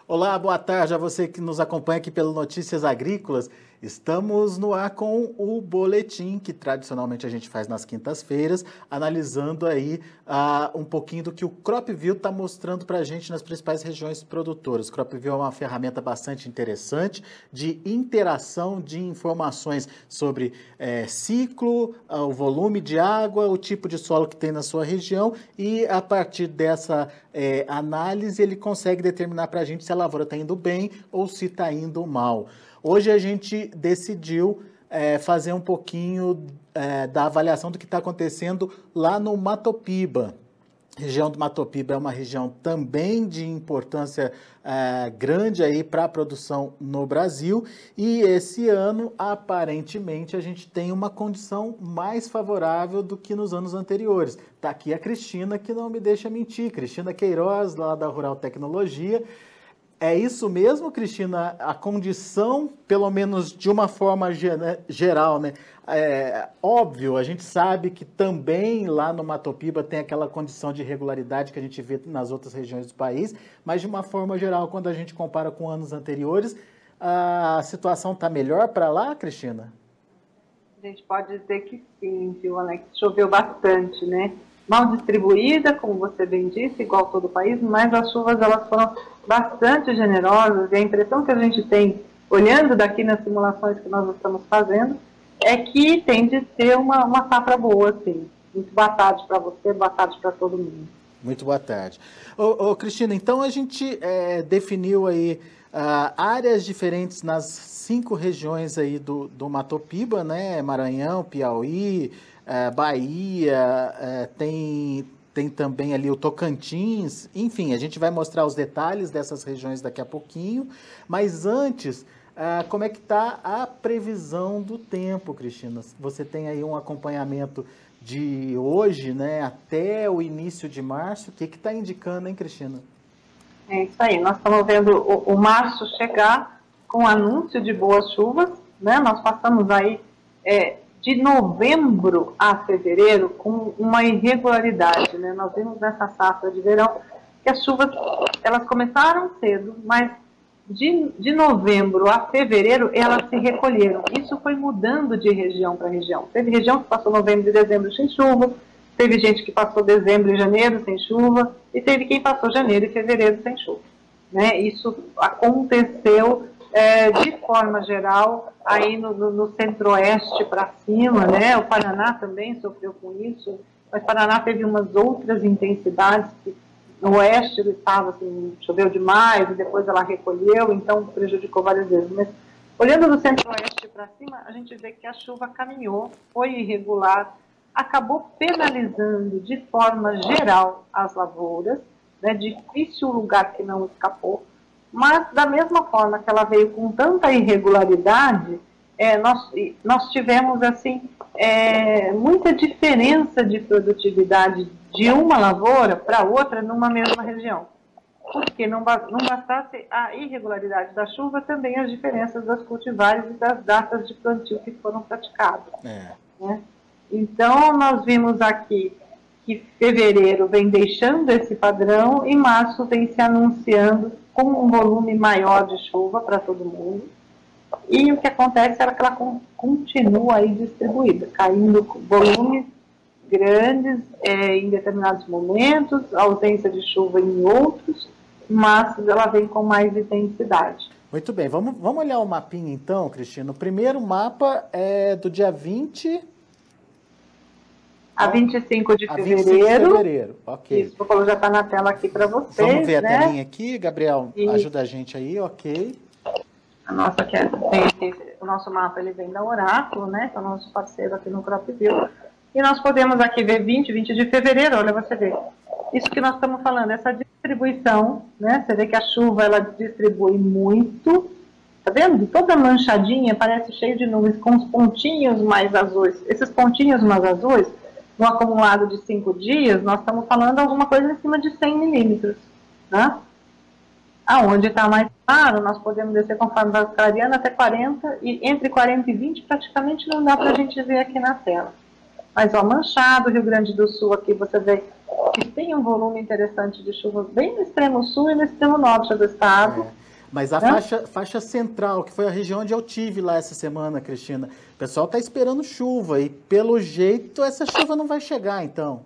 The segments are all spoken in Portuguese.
Olá, boa tarde a você que nos acompanha aqui pelo Notícias Agrícolas. Estamos no ar com o boletim que tradicionalmente a gente faz nas quintas-feiras, analisando aí um pouquinho do que o CropView está mostrando para a gente nas principais regiões produtoras. O CropView é uma ferramenta bastante interessante de interação de informações sobre ciclo, o volume de água, o tipo de solo que tem na sua região e a partir dessa análise ele consegue determinar para a gente se a lavoura está indo bem ou se está indo mal. Hoje a gente decidiu fazer um pouquinho da avaliação do que está acontecendo lá no Mato Piba. A região do Mato Piba é uma região também de importância grande aí para a produção no Brasil e esse ano, aparentemente, a gente tem uma condição mais favorável do que nos anos anteriores. Está aqui a Cristina, que não me deixa mentir, Cristina Queiroz, lá da Rural Tecnologia. É isso mesmo, Cristina? A condição, pelo menos de uma forma geral, né? Óbvio, a gente sabe que também lá no Mato Piba tem aquela condição de irregularidade que a gente vê nas outras regiões do país, mas de uma forma geral, quando a gente compara com anos anteriores, a situação está melhor para lá, Cristina? A gente pode dizer que sim, viu, Alex? Choveu bastante, né? Mal distribuída, como você bem disse, igual todo o país, mas as chuvas elas foram bastante generosas e a impressão que a gente tem, olhando daqui nas simulações que nós estamos fazendo, é que tem de ser uma safra boa, assim. Muito boa tarde para você, boa tarde para todo mundo. Muito boa tarde. Cristina, então a gente definiu aí áreas diferentes nas 5 regiões aí do Mato Piba, né? Maranhão, Piauí, Bahia, tem também ali o Tocantins, enfim, a gente vai mostrar os detalhes dessas regiões daqui a pouquinho, mas antes, como é que está a previsão do tempo, Cristina? Você tem aí um acompanhamento de hoje, né, até o início de março, o que está indicando, hein, Cristina? É isso aí, nós estamos vendo o março chegar com anúncio de boas chuvas, né, nós passamos aí de novembro a fevereiro com uma irregularidade, né? Nós vimos nessa safra de verão que as chuvas elas começaram cedo, mas de novembro a fevereiro elas se recolheram. Isso foi mudando de região para região. Teve região que passou novembro e dezembro sem chuva, teve gente que passou dezembro e janeiro sem chuva, e teve quem passou janeiro e fevereiro sem chuva, né? Isso aconteceu de forma geral, aí no centro-oeste para cima, né? O Paraná também sofreu com isso, mas o Paraná teve umas outras intensidades, que no oeste do estado assim, choveu demais, e depois ela recolheu, então prejudicou várias vezes. Mas olhando do centro-oeste para cima, a gente vê que a chuva caminhou, foi irregular, acabou penalizando de forma geral as lavouras, né? Difícil lugar que não escapou. Mas, da mesma forma que ela veio com tanta irregularidade, nós tivemos, assim, muita diferença de produtividade de uma lavoura para outra numa mesma região. Porque não bastasse a irregularidade da chuva, também as diferenças das cultivares e das datas de plantio que foram praticadas. Né? Então, nós vimos aqui que fevereiro vem deixando esse padrão e março vem se anunciando com um volume maior de chuva para todo mundo. E o que acontece é que ela continua aí distribuída, caindo volumes grandes em determinados momentos, ausência de chuva em outros, mas ela vem com mais intensidade. Muito bem, vamos olhar o mapinha então, Cristina. O primeiro mapa é do dia 20... A 25 de fevereiro. 25 de fevereiro, ok. Isso, já está na tela aqui para vocês. Vamos ver a telinha aqui, Gabriel, ajuda a gente aí, ok. A nossa, o nosso mapa ele vem da Oráculo, né, que é o nosso parceiro aqui no CropView. E nós podemos aqui ver 20 de fevereiro, olha, você vê. Isso que nós estamos falando, essa distribuição, né, você vê que a chuva ela distribui muito, tá vendo? Toda manchadinha, parece cheio de nuvens, com os pontinhos mais azuis. Esses pontinhos mais azuis, no acumulado de 5 dias, nós estamos falando alguma coisa em cima de 100 milímetros, né? Aonde está mais claro, nós podemos descer conforme vai clareando até 40, e entre 40 e 20 praticamente não dá para a gente ver aqui na tela. Mas, ó, Manchado, Rio Grande do Sul, aqui você vê que tem um volume interessante de chuvas bem no extremo sul e no extremo norte do estado. Mas a faixa central, que foi a região onde eu tive lá essa semana, Cristina, o pessoal está esperando chuva e, pelo jeito, essa chuva não vai chegar, então.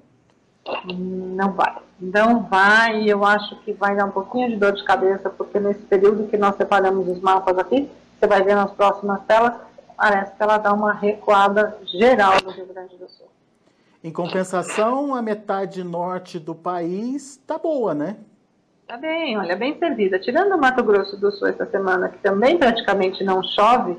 Não vai. Não vai, e eu acho que vai dar um pouquinho de dor de cabeça, porque nesse período que nós separamos os mapas aqui, você vai ver nas próximas telas, parece que ela dá uma recuada geral no Rio Grande do Sul. Em compensação, a metade norte do país está boa, né? Tá bem, olha, bem servida. Tirando o Mato Grosso do Sul essa semana, que também praticamente não chove,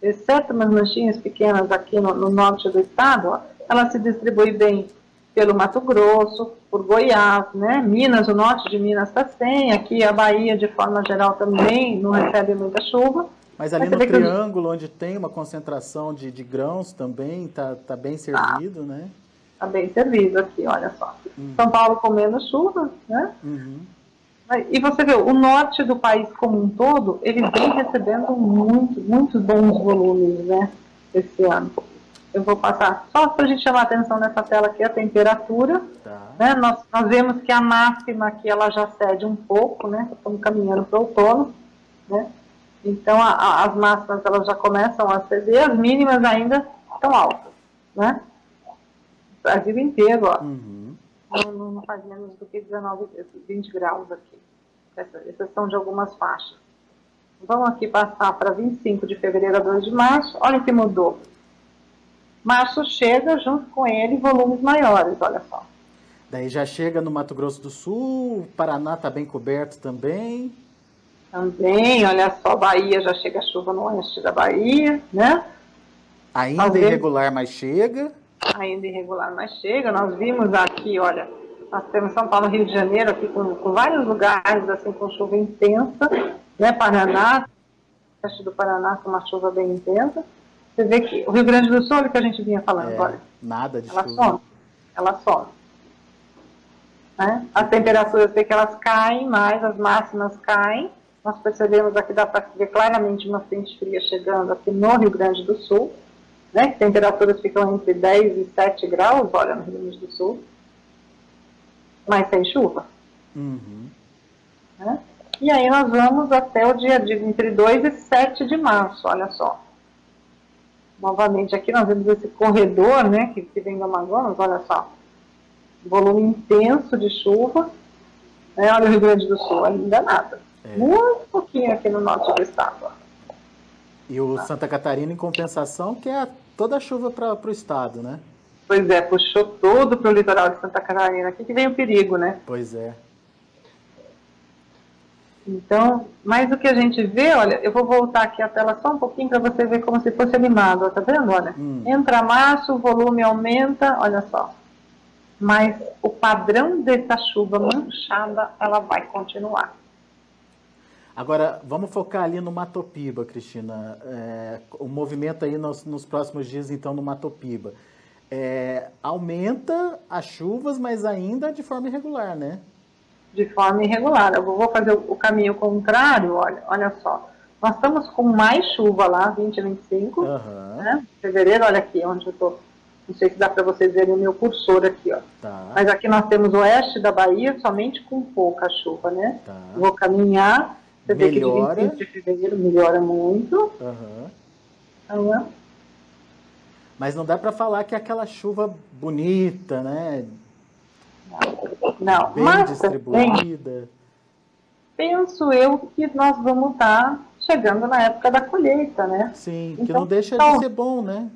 exceto umas manchinhas pequenas aqui no norte do estado, ó, ela se distribui bem pelo Mato Grosso, por Goiás, né? Minas, o norte de Minas está sem, aqui a Bahia, de forma geral, também não recebe muita chuva. Mas ali no Triângulo, onde tem uma concentração de grãos também, tá bem servido, né? Está bem servido aqui, olha só. São Paulo com menos chuva, né? E você vê, o norte do país como um todo, ele vem recebendo muitos bons volumes, né, esse ano. Eu vou passar, só para a gente chamar a atenção nessa tela aqui, a temperatura. Né, nós vemos que a máxima aqui, ela já cede um pouco, né, estamos caminhando para o outono, né, então as máximas elas já começam a ceder, as mínimas ainda estão altas, né, o Brasil inteiro, ó. Não faz menos do que 19, 20 graus aqui, exceção de algumas faixas. Vamos aqui passar para 25 de fevereiro a 2 de março, olha que mudou. Março chega, junto com ele, volumes maiores, olha só. Daí já chega no Mato Grosso do Sul, o Paraná está bem coberto também. Também, olha só, Bahia, já chega chuva no oeste da Bahia, né? Ainda irregular, mas chega. Ainda irregular, mas chega. Nós vimos aqui, olha, nós temos São Paulo, Rio de Janeiro, aqui com vários lugares, assim, com chuva intensa, né? Paraná, oeste do Paraná, com uma chuva bem intensa. Você vê que o Rio Grande do Sul, olha o que a gente vinha falando, olha. Nada de chuva. Ela some. Né? As temperaturas, vê que elas caem mais, as máximas caem. Nós percebemos aqui, dá para ver claramente uma frente fria chegando aqui no Rio Grande do Sul. Né? Temperaturas ficam entre 10 e 7 graus, olha, no Rio Grande do Sul. Mas sem chuva. Né? E aí nós vamos até o dia entre 2 e 7 de março, olha só. Novamente aqui nós vemos esse corredor, né, que vem do Amazonas, olha só. Volume intenso de chuva. Né? Olha o Rio Grande do Sul, ainda nada. Muito pouquinho aqui no norte do estado. Ó. E o Santa Catarina, em compensação, que é toda a chuva para o estado, né? Pois é, puxou todo para o litoral de Santa Catarina. Aqui que vem o perigo, né? Pois é. Então, mas o que a gente vê, olha, eu vou voltar aqui a tela só um pouquinho para você ver como se fosse animado, ó, tá vendo? Olha, entra março, o volume aumenta, olha só. Mas o padrão dessa chuva manchada, ela vai continuar. Agora, vamos focar ali no Mato Piba, Cristina. O movimento aí nos próximos dias, então, no Mato Piba. Aumenta as chuvas, mas ainda de forma irregular, né? De forma irregular. Eu vou fazer o caminho contrário, olha só. Nós estamos com mais chuva lá, 20 e 25, né? Fevereiro, olha aqui, onde eu estou. Não sei se dá para vocês verem o meu cursor aqui, ó. Mas aqui nós temos o oeste da Bahia, somente com pouca chuva, né? Vou caminhar. Você vê que de 25 de fevereiro melhora muito. Mas não dá para falar que é aquela chuva bonita, né? Não, bem mas distribuída. Penso eu que nós vamos estar chegando na época da colheita, né? Sim, então, que não deixa de ser bom, né?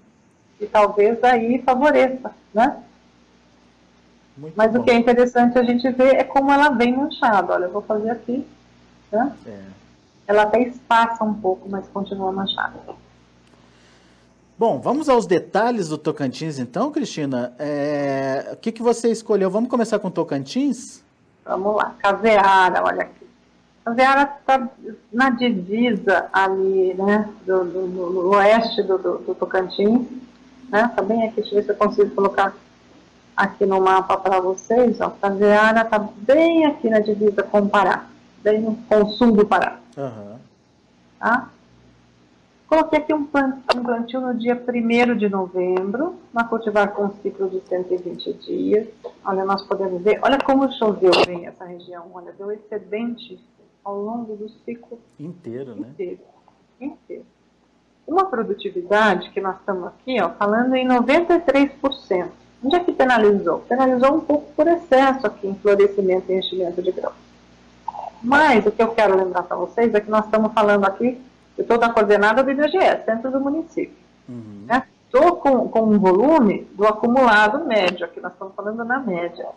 E talvez aí favoreça, né? Mas bom. O que é interessante a gente ver é como ela vem manchada. Olha, eu vou fazer aqui, né? Ela até espaça um pouco, mas continua manchada. Bom, vamos aos detalhes do Tocantins, então, Cristina. O que você escolheu? Vamos começar com Tocantins? Vamos lá. Caseara, olha aqui. Caseara está na divisa ali, né, do oeste do Tocantins. Está bem aqui, deixa eu ver se eu consigo colocar aqui no mapa para vocês. Ó. Caseara está bem aqui na divisa com o Pará, bem com o sul do Pará. Tá? Coloquei aqui um plantio no dia 1º de novembro, uma cultivar com um ciclo de 120 dias. Olha, nós podemos ver, olha como choveu bem essa região, olha, deu excedente ao longo do ciclo inteiro, né? Inteiro. Uma produtividade que nós estamos aqui, ó, falando em 93%. Onde é que penalizou? Penalizou um pouco por excesso aqui em florescimento e enchimento de grãos. Mas o que eu quero lembrar para vocês é que nós estamos falando aqui de toda a coordenada do IBGE, centro do município. Estou com um volume do acumulado médio, aqui nós estamos falando na média.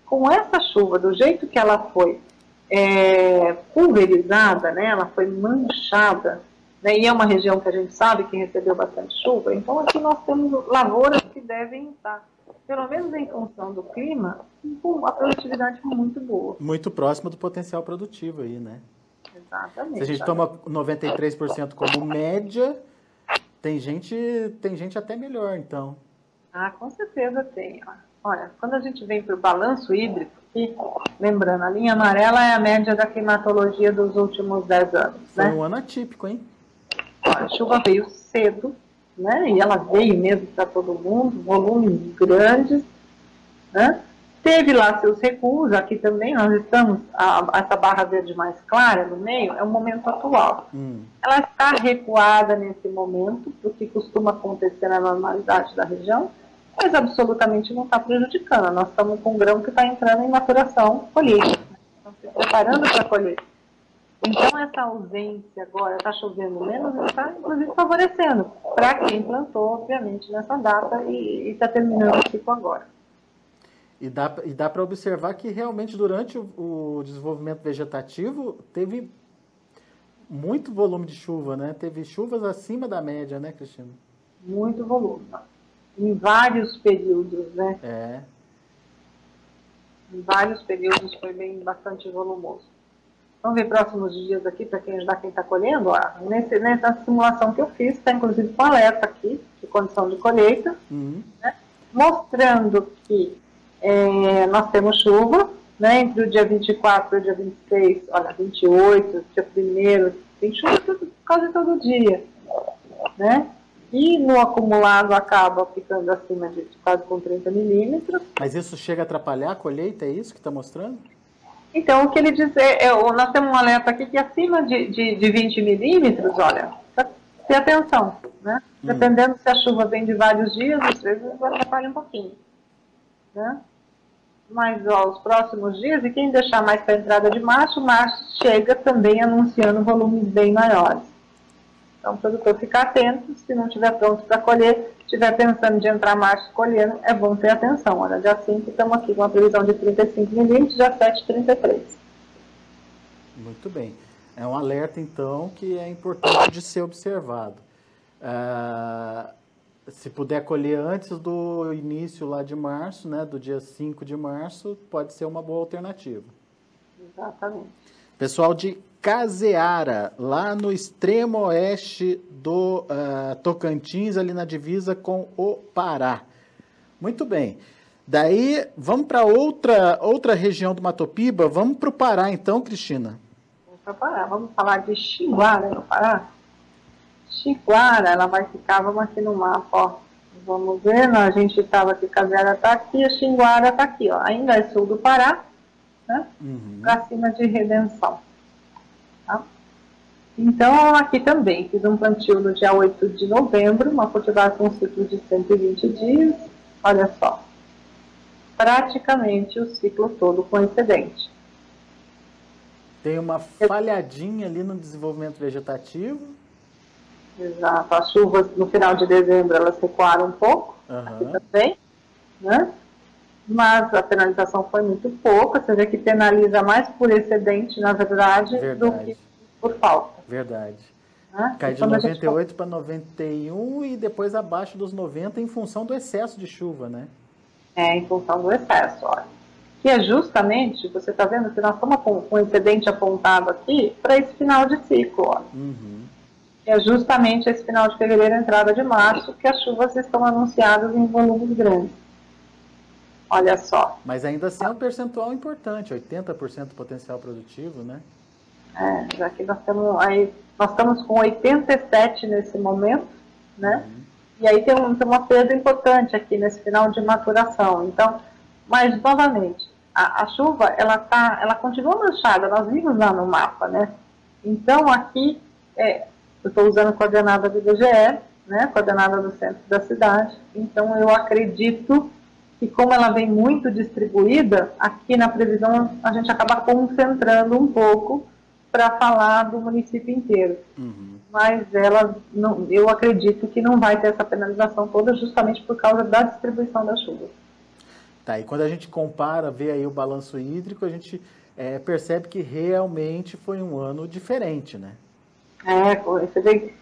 Com essa chuva, do jeito que ela foi pulverizada, né, ela foi manchada, né, e é uma região que a gente sabe que recebeu bastante chuva, então aqui nós temos lavouras que devem estar, pelo menos em função do clima, com a produtividade muito boa. Muito próxima do potencial produtivo aí, né? Exatamente. Se a gente toma 93% como média, tem gente até melhor, então. Ah, com certeza tem. Olha, quando a gente vem para o balanço hídrico, aqui, lembrando, a linha amarela é a média da climatologia dos últimos 10 anos. Foi né? um ano atípico, hein? A chuva veio cedo, né? E ela veio mesmo para todo mundo, volumes grandes, né? Teve lá seus recuos, aqui também nós estamos, essa barra verde mais clara no meio, é o momento atual. Ela está recuada nesse momento, o que costuma acontecer na normalidade da região, mas absolutamente não está prejudicando. Nós estamos com um grão que está entrando em maturação, colheita, né? Estamos se preparando para colher. Então, essa ausência agora, está chovendo menos, está inclusive favorecendo para quem plantou, obviamente, nessa data e está terminando o ciclo agora. E dá para observar que realmente durante o desenvolvimento vegetativo teve muito volume de chuva, né? Teve chuvas acima da média, né, Cristina? Muito volume. Em vários períodos, né? Em vários períodos foi bastante volumoso. Vamos ver próximos dias aqui para quem ajudar quem está colhendo. Ó, nessa simulação que eu fiz, está inclusive com alerta aqui, de condição de colheita, né? Mostrando que nós temos chuva, né, entre o dia 24 e o dia 26, olha, 28, dia 1º, tem chuva quase todo dia, né? E no acumulado acaba ficando acima de quase com 30 milímetros. Mas isso chega a atrapalhar a colheita, é isso que está mostrando? Então, o que ele diz nós temos um alerta aqui que acima de 20 milímetros, olha, ter atenção, né? Dependendo se a chuva vem de vários dias, às vezes atrapalha um pouquinho, né? Mas os próximos dias, e quem deixar mais para a entrada de março chega também anunciando volumes bem maiores. Então, o produtor ficar atento, se não estiver pronto para colher, estiver pensando de entrar março colhendo, é bom ter atenção. Olha, dia 5 estamos aqui com uma previsão de 35 milímetros, dia 7, 33. Muito bem. É um alerta, então, que é importante de ser observado. Se puder colher antes do início lá de março, né, do dia 5 de março, pode ser uma boa alternativa. Exatamente. Pessoal de Caseara, lá no extremo oeste do Tocantins, ali na divisa com o Pará. Muito bem. Daí, vamos para outra região do Mato Piba. Vamos para o Pará, então, Cristina. Vamos para o Pará. Vamos falar de Xinguara, no Pará. Xinguara, ela vai ficar, vamos aqui no mapa, ó. Vamos ver, a gente estava aqui, Caseara está aqui, a Xinguara está aqui, ó. Ainda é sul do Pará, né? Para cima de Redenção. Tá? Então, aqui também, fiz um plantio no dia 8 de novembro, uma cultivar com um ciclo de 120 dias, olha só. Praticamente o ciclo todo com excedente. Tem uma falhadinha ali no desenvolvimento vegetativo. Exato, as chuvas no final de dezembro elas recuaram um pouco, aqui também, né? Mas a penalização foi muito pouca, você vê que penaliza mais por excedente, na verdade, do que por falta. Verdade. Né? Cai de 98 para 91 e depois abaixo dos 90 em função do excesso de chuva, né? Em função do excesso, olha. Que é justamente, você está vendo que nós estamos com o excedente apontado aqui para esse final de ciclo, olha. É justamente esse final de fevereiro, entrada de março, que as chuvas estão anunciadas em volumes grandes. Olha só. Mas ainda assim é um percentual importante, 80% do potencial produtivo, né? Já que nós temos aí Nós estamos com 87 nesse momento, né? E aí tem uma perda importante aqui nesse final de maturação. Então, mas novamente, a chuva, ela continua manchada, nós vimos lá no mapa, né? Então aqui, eu estou usando a coordenada do IBGE, né? Coordenada do centro da cidade. Então eu acredito que como ela vem muito distribuída, aqui na previsão a gente acaba concentrando um pouco para falar do município inteiro. Mas eu acredito que não vai ter essa penalização toda justamente por causa da distribuição das chuvas. Tá, e quando a gente compara, vê aí o balanço hídrico, a gente percebe que realmente foi um ano diferente, né? Você vê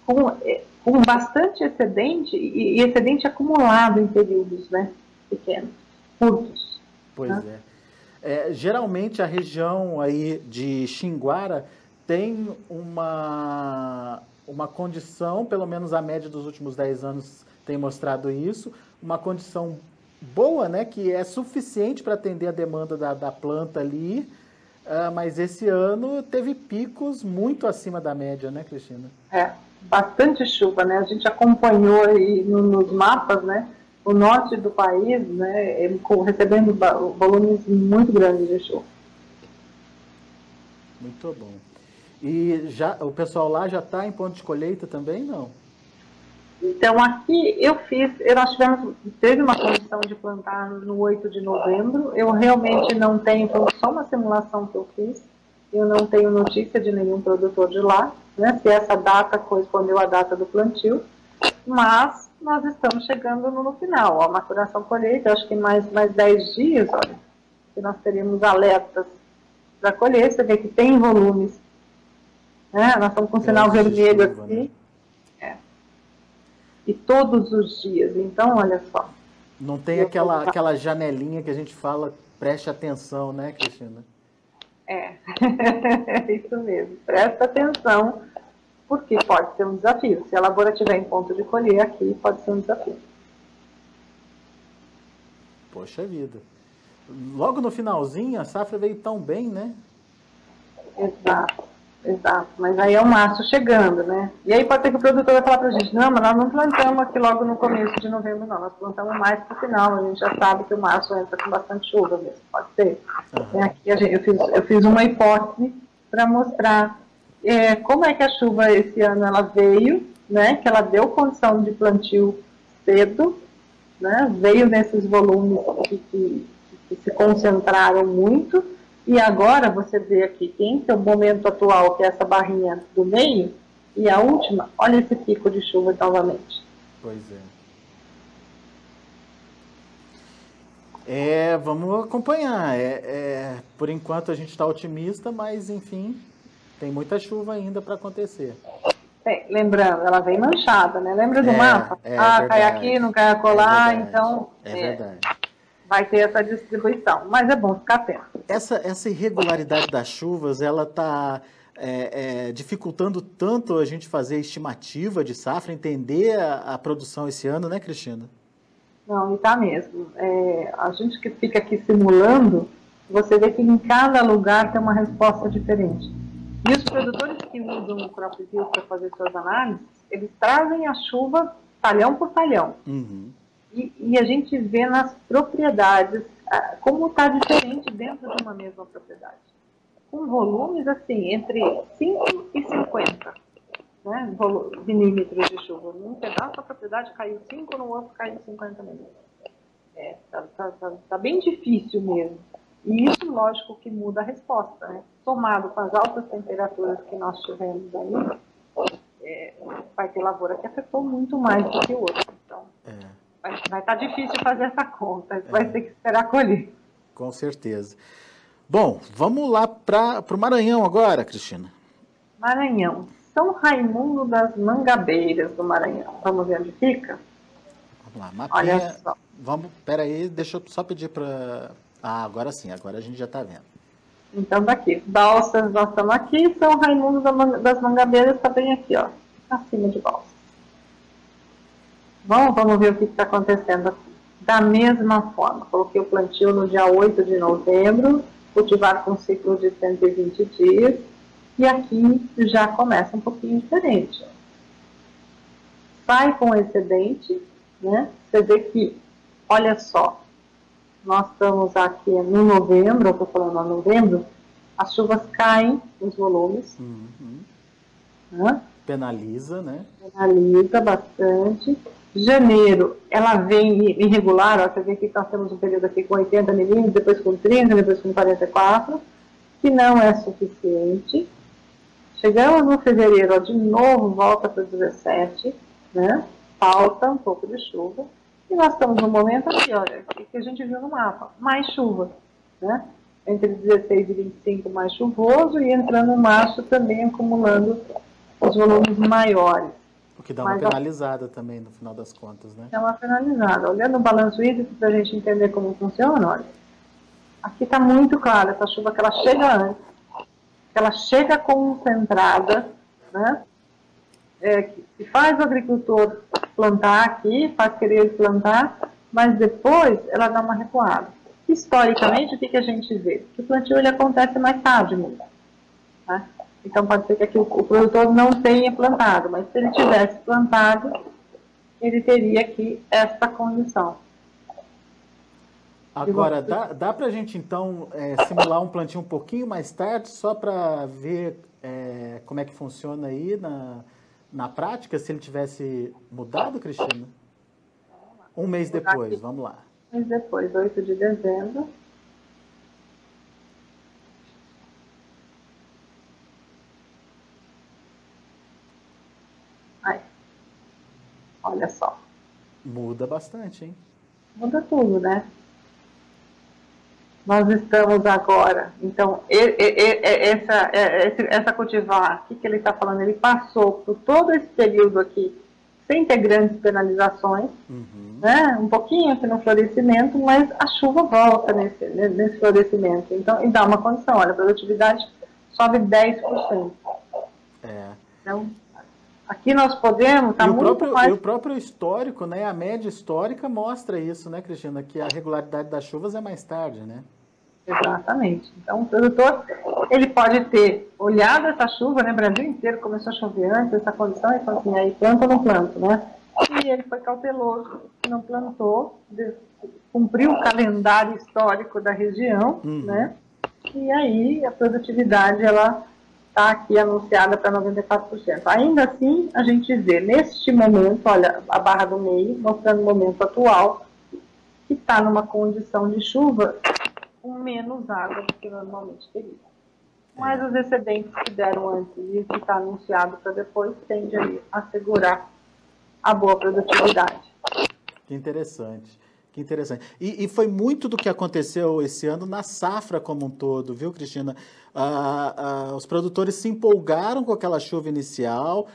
com bastante excedente e excedente acumulado em períodos, né, pequenos, curtos. Pois geralmente a região aí de Xinguara tem uma condição, pelo menos a média dos últimos 10 anos tem mostrado isso, uma condição boa, né, que é suficiente para atender a demanda da planta ali, mas esse ano teve picos muito acima da média, né, Cristina? Bastante chuva, né, a gente acompanhou aí nos mapas, né, o norte do país, né, recebendo volumes muito grandes de chuva. Muito bom. E o pessoal lá já está em ponto de colheita também, não? Então, aqui nós teve uma condição de plantar no 8 de novembro. Eu realmente não tenho, foi só uma simulação que eu fiz, eu não tenho notícia de nenhum produtor de lá, né, se essa data correspondeu à data do plantio, mas nós estamos chegando no final. A maturação colheita, acho que mais 10 dias, olha, que nós teríamos alertas para colher. Você vê que tem volumes, né? Nós estamos com sinal vermelho aqui. Né? E todos os dias. Então, olha só. Não tem aquela janelinha que a gente fala, preste atenção, né, Cristina? Isso mesmo. Presta atenção, porque pode ser um desafio. Se a lavoura estiver em ponto de colher aqui, pode ser um desafio. Poxa vida. Logo no finalzinho, a safra veio tão bem, né? Exato. Mas aí é o março chegando, né? E aí pode ser que o produtor vai falar pra gente, não, mas nós não plantamos aqui logo no começo de novembro, não. Nós plantamos mais pro final. A gente já sabe que o março entra com bastante chuva mesmo. Pode ser. Aqui eu fiz uma hipótese para mostrar como é que a chuva esse ano ela veio, né? Que ela deu condição de plantio cedo, né? Veio nesses volumes que se concentraram muito. E agora você vê aqui que é o momento atual, que é essa barrinha do meio, e a última, olha esse pico de chuva novamente. Pois vamos acompanhar. Por enquanto a gente está otimista, mas enfim, tem muita chuva ainda para acontecer. Lembrando, ela vem manchada, né? Lembra do mapa? Cai aqui, não cai acolá, então... verdade. Vai ter essa distribuição, mas é bom ficar atento. Essa irregularidade das chuvas, ela está dificultando tanto a gente fazer a estimativa de safra, entender a produção esse ano, né, Cristina? Não, e está mesmo. A gente que fica aqui simulando, você vê que em cada lugar tem uma resposta diferente. E os produtores que usam o CropView para fazer suas análises, eles trazem a chuva talhão por talhão. E a gente vê nas propriedades como está diferente dentro de uma mesma propriedade. Com volumes assim, entre 5 e 50, né, milímetros de chuva. Num pedaço da propriedade caiu 5, no outro caiu 50 milímetros. Tá bem difícil mesmo. E isso, lógico, que muda a resposta, né? Somado com as altas temperaturas que nós tivemos aí, vai ter lavoura que afetou muito mais do que o outro. Então, vai estar difícil fazer essa conta, vai ter que esperar colher. Com certeza. Bom, vamos lá para o Maranhão agora, Cristina. Maranhão. São Raimundo das Mangabeiras do Maranhão. Vamos ver onde fica? Vamos lá, mapinha. Olha só. Peraí, deixa eu só pedir para... agora sim, agora a gente já está vendo. Então, daqui. Balsas, nós estamos aqui. São Raimundo das Mangabeiras está bem aqui, ó. Acima de Balsas. Vamos ver o que está acontecendo aqui. Da mesma forma, coloquei o plantio no dia 8 de novembro, cultivar com ciclo de 120 dias. E aqui já começa um pouquinho diferente. Sai com excedente, né? Você vê que, olha só, nós estamos aqui no novembro, eu estou falando em novembro, as chuvas caem os volumes. Né? Penaliza, né? Penaliza bastante. Janeiro, ela vem irregular, ó, você vê que nós temos um período aqui com 80 milímetros, depois com 30, depois com 44, que não é suficiente. Chegamos no fevereiro, ó, de novo volta para 17, né? Falta um pouco de chuva. E nós estamos no momento aqui, olha, que a gente viu no mapa, mais chuva, né? Entre 16 e 25 mais chuvoso e entrando março também acumulando os volumes maiores. O que dá uma penalizada também no final das contas, né? É uma penalizada. Olhando o balanço hídrico para a gente entender como funciona, olha, aqui está muito claro essa chuva que ela chega antes, que ela chega concentrada, né? Que faz o agricultor plantar aqui, faz querer ele plantar, mas depois ela dá uma recuada. Historicamente, o que a gente vê? Que o plantio ele acontece mais tarde mesmo. Né? Então, pode ser que aqui o produtor não tenha plantado, mas se ele tivesse plantado, ele teria aqui essa condição. Agora, dá para a gente, então, simular um plantio um pouquinho mais tarde, só para ver como é que funciona aí na prática, se ele tivesse mudado, Cristina? Um mês depois, vamos lá. Um mês depois, 8 de dezembro. Aí. Olha só. Muda bastante, hein? Muda tudo, né? Nós estamos agora, então, essa cultivar, o que ele está falando? Ele passou por todo esse período aqui, sem ter grandes penalizações, né? Um pouquinho aqui no florescimento, mas a chuva volta nesse florescimento. Então, e dá uma condição, olha, a produtividade sobe 10%. Então, aqui nós podemos, está muito mais... E o próprio histórico, né, a média histórica mostra isso, né, Cristina, que a regularidade das chuvas é mais tarde, né? Exatamente. Então, o produtor, ele pode ter olhado essa chuva, né, o Brasil inteiro começou a chover antes, essa condição, e falou assim, aí planta ou não planto, né? E ele foi cauteloso, não plantou, cumpriu o calendário histórico da região, né? E aí a produtividade, ela está aqui anunciada para 94%. Ainda assim, a gente vê neste momento, olha, a barra do meio, mostrando o momento atual, que está numa condição de chuva com menos água do que normalmente teria. Mas os excedentes que deram antes e o que está anunciado para depois tende a assegurar a boa produtividade. Que interessante. Que interessante. E foi muito do que aconteceu esse ano na safra como um todo, viu, Cristina? Os produtores se empolgaram com aquela chuva inicial,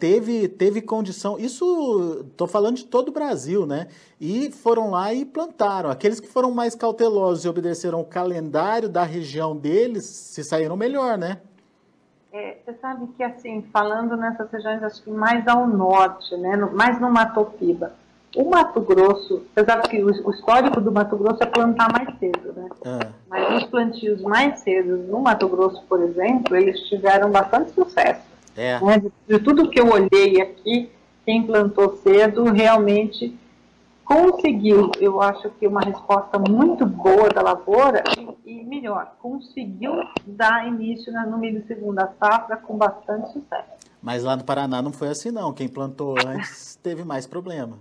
teve condição, isso estou falando de todo o Brasil, né? E foram lá e plantaram. Aqueles que foram mais cautelosos e obedeceram o calendário da região deles, se saíram melhor, né? Você sabe que, assim, falando nessas regiões, acho que mais ao norte, né? Mais no Mato Piba. O Mato Grosso, apesar que o histórico do Mato Grosso é plantar mais cedo, né? Mas os plantios mais cedo no Mato Grosso, por exemplo, eles tiveram bastante sucesso. Né? De tudo que eu olhei aqui, quem plantou cedo realmente conseguiu, eu acho que uma resposta muito boa da lavoura e melhor, conseguiu dar início no milho segunda safra com bastante sucesso. Mas lá no Paraná não foi assim não, quem plantou antes teve mais problema.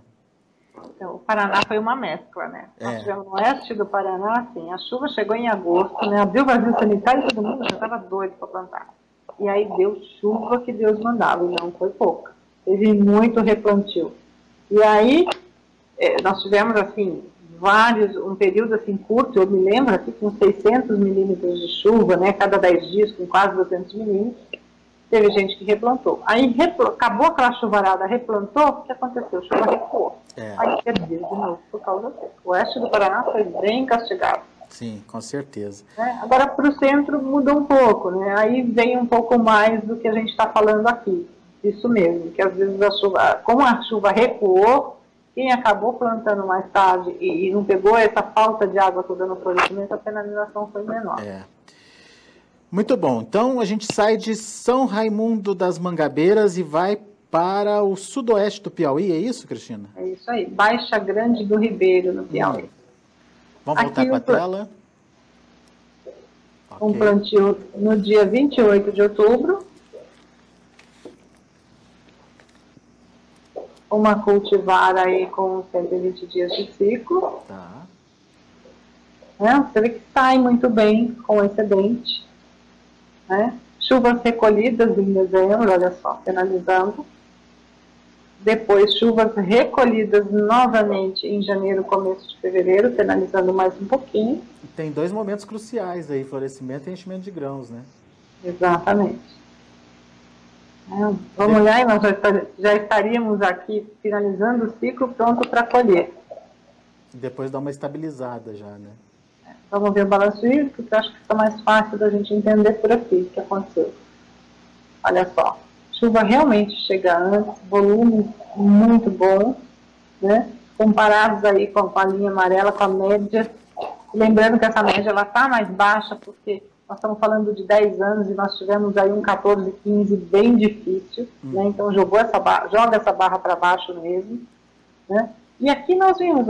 Então, o Paraná foi uma mescla, né? Nós tivemos no oeste do Paraná, assim, a chuva chegou em agosto, né? Abriu o vazio sanitário e todo mundo já estava doido para plantar. E aí deu chuva que Deus mandava, e não foi pouca. Teve muito replantio. E aí, nós tivemos, assim, um período, assim, curto, eu me lembro, aqui, com 600 milímetros de chuva, né? Cada 10 dias, com quase 200 milímetros. Teve gente que replantou. Aí acabou aquela chuvarada, replantou, o que aconteceu? A chuva recuou. Aí perdeu de novo por causa disso. O oeste do Paraná foi bem castigado. Sim, com certeza. Agora, para o centro muda um pouco, né? Aí vem um pouco mais do que a gente está falando aqui. Isso mesmo, que às vezes a chuva, como a chuva recuou, quem acabou plantando mais tarde e não pegou essa falta de água toda no florescimento, a penalização foi menor. Muito bom. Então a gente sai de São Raimundo das Mangabeiras e vai para o sudoeste do Piauí, é isso, Cristina? É isso aí, Baixa Grande do Ribeiro, no Piauí. Vamos voltar para a tela. Um plantio no dia 28 de outubro. Uma cultivar aí com 120 dias de ciclo. Tá. Você vê que sai muito bem com excedente. Né? Chuvas recolhidas em dezembro, olha só, finalizando. Depois, chuvas recolhidas novamente em janeiro, começo de fevereiro, finalizando mais um pouquinho. Tem 2 momentos cruciais aí, florescimento e enchimento de grãos, né? Exatamente. Vamos olhar e nós já estaríamos aqui finalizando o ciclo, pronto para colher. Depois dá uma estabilizada já, né? Vamos ver o balanço hídrico, que eu acho que fica mais fácil da gente entender por aqui o que aconteceu. Olha só, chuva realmente chega antes, volume muito bom, né? Comparados aí com a linha amarela, com a média. Lembrando que essa média está mais baixa, porque nós estamos falando de 10 anos e nós tivemos aí um 14, 15 bem difícil, né? Então joga essa barra para baixo mesmo, né? E aqui nós vimos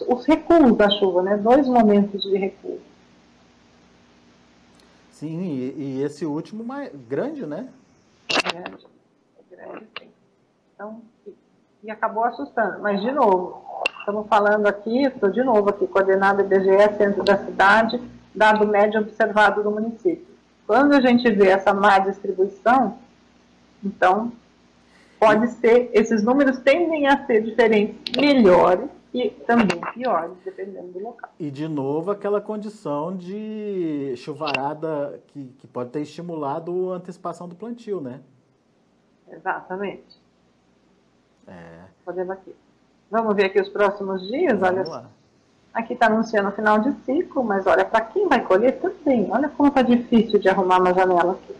os recuos da chuva, né? 2 momentos de recuo. Sim, e esse último mais grande, né? Grande, sim. Então, e acabou assustando. Mas, de novo, estamos falando aqui, estou de novo aqui, coordenada IBGE, centro da cidade, dado médio observado do município. Quando a gente vê essa má distribuição, então, pode ser, esses números tendem a ser diferentes, melhores e também piores, dependendo do local. E, de novo, aquela condição de chuvarada que pode ter estimulado a antecipação do plantio, né? Exatamente. Podemos aqui. Vamos ver aqui os próximos dias, olha só. Aqui está anunciando o final de ciclo, mas olha, para quem vai colher também, olha como está difícil de arrumar uma janela aqui.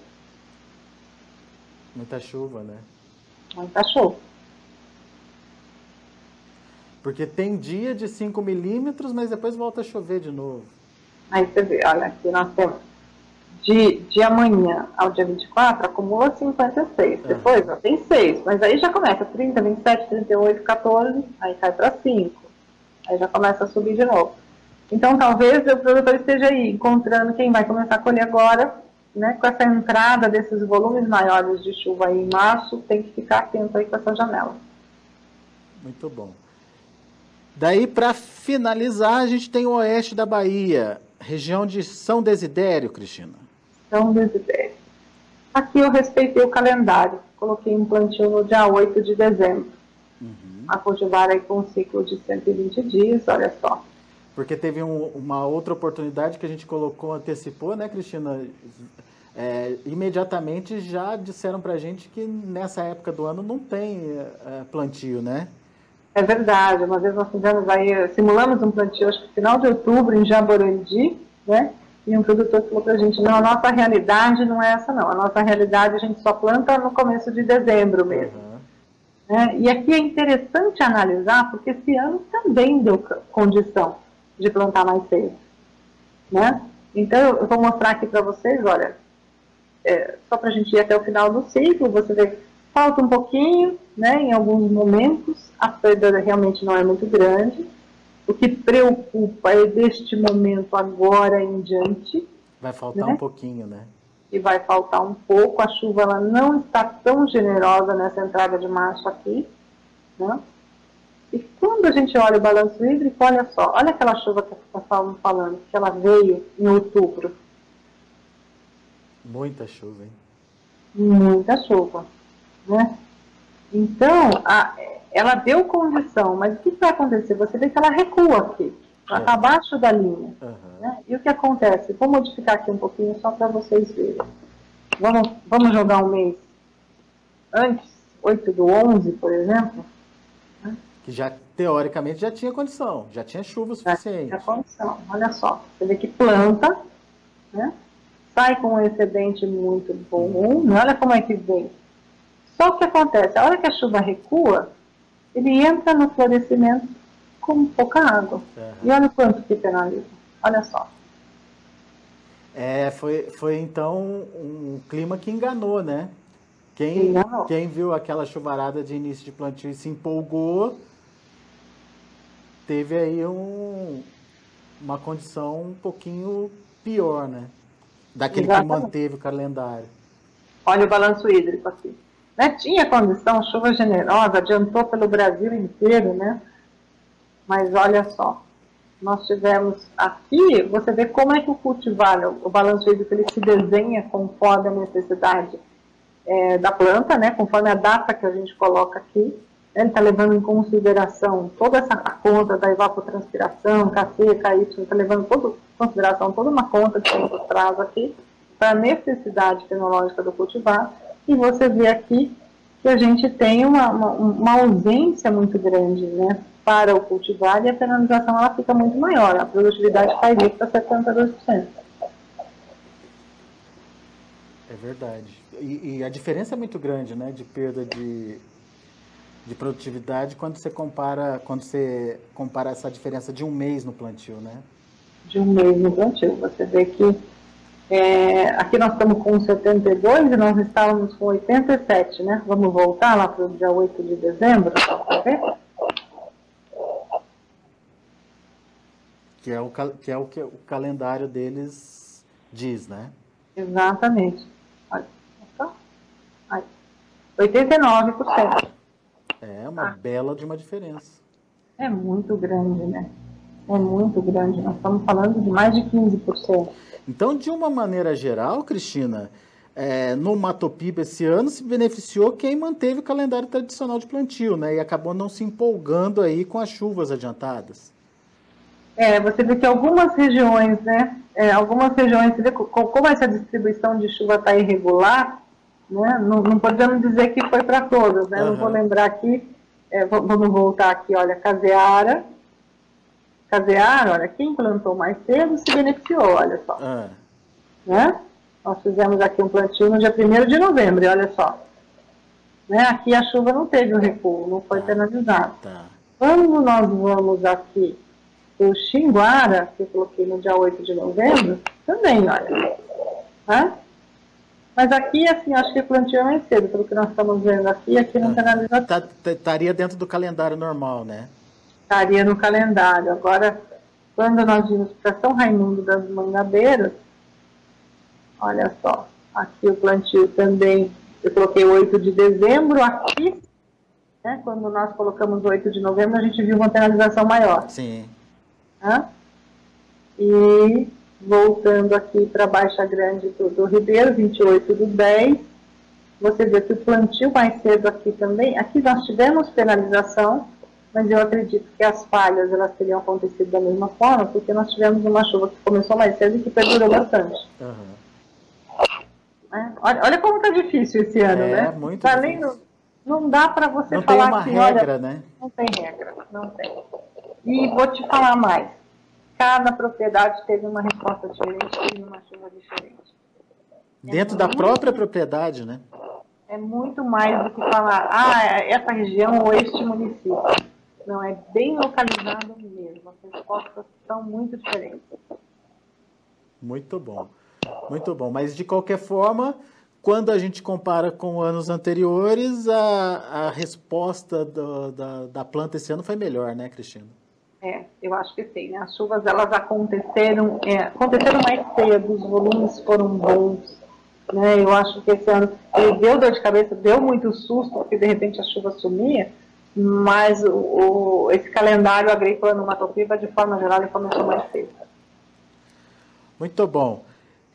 Muita chuva, né? Muita chuva. Porque tem dia de 5 milímetros, mas depois volta a chover de novo. Aí você vê, olha, aqui nós temos de amanhã ao dia 24, acumula 56. Depois, ó, tem 6, mas aí já começa 30, 27, 38, 14, aí cai para 5. Aí já começa a subir de novo. Então, talvez o produtor esteja aí encontrando quem vai começar a colher agora, né, com essa entrada desses volumes maiores de chuva aí em março, tem que ficar atento aí com essa janela. Muito bom. Daí, para finalizar, a gente tem o oeste da Bahia, região de São Desidério, Cristina. São Desidério. Aqui eu respeitei o calendário, coloquei um plantio no dia 8 de dezembro. A cultivar aí com um ciclo de 120 dias, olha só. Porque teve uma outra oportunidade que a gente colocou, antecipou, né, Cristina? Imediatamente já disseram para a gente que nessa época do ano não tem plantio, né? É verdade, uma vez nós fizemos aí, simulamos um plantio, acho que no final de outubro, em Jaborandi, né? E um produtor falou para a gente, não, a nossa realidade não é essa não, a nossa realidade a gente só planta no começo de dezembro mesmo. E aqui é interessante analisar, porque esse ano também deu condição de plantar mais cedo, né? Então, eu vou mostrar aqui para vocês, olha, só para a gente ir até o final do ciclo, você vê que falta um pouquinho, né, em alguns momentos, a perda realmente não é muito grande. O que preocupa é deste momento agora em diante. Vai faltar um pouquinho, né? E vai faltar um pouco, a chuva ela não está tão generosa nessa entrada de março aqui, né? E quando a gente olha o balanço hídrico, olha só, olha aquela chuva que nós estávamos falando, que ela veio em outubro. Muita chuva, hein? Muita chuva, né? Então, ela deu condição, mas o que vai acontecer? Você vê que ela recua aqui, ela está abaixo da linha. Né? E o que acontece? Vou modificar aqui um pouquinho só para vocês verem. Vamos jogar um mês antes, 8/11, por exemplo. Né? Que já, teoricamente, já tinha condição, já tinha chuva suficiente. Já tinha condição, olha só. Você vê que planta, né? Sai com um excedente muito bom, né? Olha como é que vem. Só que acontece, a hora que a chuva recua, ele entra no florescimento com pouca água. E olha o quanto que penaliza. Olha só. Foi então um clima que enganou, né? Quem viu aquela chuvarada de início de plantio e se empolgou, teve aí uma condição um pouquinho pior, né? Daquele que manteve o calendário. Olha o balanço hídrico aqui. Né? Tinha condição, chuva generosa, adiantou pelo Brasil inteiro, né? Mas olha só, nós tivemos aqui, você vê como é que o cultivar, o balanço hídrico, ele se desenha conforme a necessidade da planta, né? Conforme a data que a gente coloca aqui. Ele está levando em consideração toda essa conta da evapotranspiração, KC, KY, está levando em consideração toda uma conta que tem por trás aqui, para a necessidade fenológica do cultivar, e você vê aqui que a gente tem uma ausência muito grande, né, para o cultivar, e a penalização ela fica muito maior, a produtividade cairia para 72%. É verdade. E a diferença é muito grande, né, de perda de produtividade quando você compara essa diferença de um mês no plantio, né? De um mês no plantio. Você vê que aqui nós estamos com 72 e nós estávamos com 87, né? Vamos voltar lá para o dia 8 de dezembro, para ver? Que é o que o calendário deles diz, né? Exatamente. Olha só. 89%. É uma bela de uma diferença. É muito grande, né? É muito grande. Nós estamos falando de mais de 15%. Então, de uma maneira geral, Cristina, no Matopiba esse ano se beneficiou quem manteve o calendário tradicional de plantio, né? E acabou não se empolgando aí com as chuvas adiantadas. Você vê que algumas regiões, né? Você vê como essa distribuição de chuva está irregular, né? Não podemos dizer que foi para todas, né? Não vou lembrar aqui, vamos voltar aqui, olha, Caseara, olha, quem plantou mais cedo se beneficiou, olha só. Né? Nós fizemos aqui um plantio no dia 1º de novembro, e olha só. Né? Aqui a chuva não teve o recuo, não foi penalizado. Quando nós vamos aqui, o Xinguara, que eu coloquei no dia 8 de novembro, também, olha. Né? Mas aqui, assim, acho que o plantio é mais cedo, pelo que nós estamos vendo aqui não penaliza. Estaria dentro do calendário normal, né? Estaria no calendário. Agora, quando nós vimos para São Raimundo das Mangabeiras, olha só, aqui o plantio também, eu coloquei 8 de dezembro, aqui, né, quando nós colocamos 8 de novembro, a gente viu uma penalização maior. Sim. E voltando aqui para a Baixa Grande do Ribeiro, 28 do 10, você vê que o plantio mais cedo aqui também, aqui nós tivemos penalização, mas eu acredito que as falhas elas teriam acontecido da mesma forma, porque nós tivemos uma chuva que começou mais cedo e que perdurou bastante. Olha como está difícil esse ano, né? Muito difícil. Não dá para você não falar tem uma regra, olha, né? Não tem regra, não tem. E vou te falar mais. Cada propriedade teve uma resposta diferente, teve uma chuva diferente. Dentro da própria propriedade, né? É muito mais do que falar, essa região ou este município. Não, é bem localizado mesmo. As respostas são muito diferentes. Muito bom. Muito bom. Mas, de qualquer forma, quando a gente compara com anos anteriores, a resposta da planta esse ano foi melhor, né, Cristina? Eu acho que sim. As chuvas, elas aconteceram mais cedo, os volumes foram bons. Né? Eu acho que esse ano deu dor de cabeça, deu muito susto, porque de repente a chuva sumia, mas esse calendário agrícola no Matopiba, de forma geral, ele começou mais cedo. Muito bom.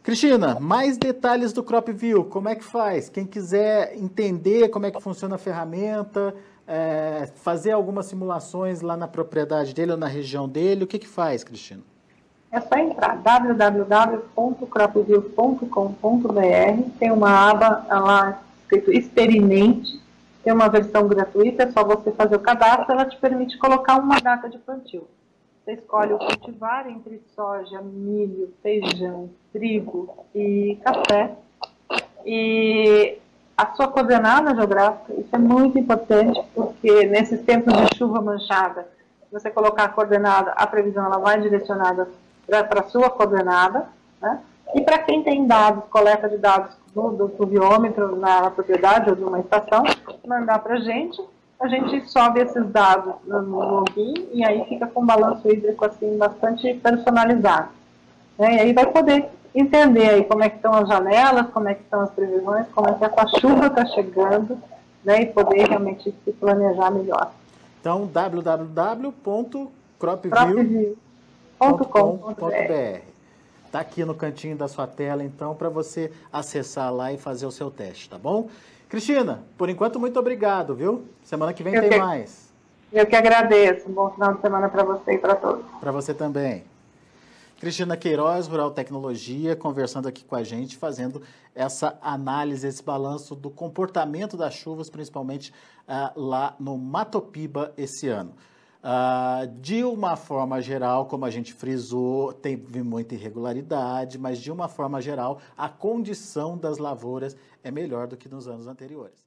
Cristina, mais detalhes do CropView, como é que faz? Quem quiser entender como é que funciona a ferramenta, fazer algumas simulações lá na propriedade dele ou na região dele, o que faz, Cristina? É só entrar www.cropview.com.br, tem uma aba lá escrito Experimente, tem uma versão gratuita, é só você fazer o cadastro, ela te permite colocar uma data de plantio. Você escolhe o cultivar entre soja, milho, feijão, trigo e café. E a sua coordenada geográfica, isso é muito importante, porque nesses tempos de chuva manchada, se você colocar a coordenada, a previsão ela vai direcionada para a sua coordenada, né? E para quem tem dados, coleta de dados do pluviômetro na propriedade ou de uma estação, mandar para a gente sobe esses dados no login e aí fica com um balanço hídrico assim, bastante personalizado. Né? E aí vai poder entender aí como é que estão as janelas, como é que estão as previsões, como é que essa chuva está chegando, né? E poder realmente se planejar melhor. Então, www.cropview.com.br. Está aqui no cantinho da sua tela, então, para você acessar lá e fazer o seu teste, tá bom? Cristina, por enquanto, muito obrigado, viu? Semana que vem tem mais. Eu que agradeço. Um bom final de semana para você e para todos. Para você também. Cristina Queiroz, Rural Tecnologia, conversando aqui com a gente, fazendo essa análise, esse balanço do comportamento das chuvas, principalmente lá no Mato Piba esse ano. De uma forma geral, como a gente frisou, teve muita irregularidade, mas de uma forma geral, a condição das lavouras é melhor do que nos anos anteriores.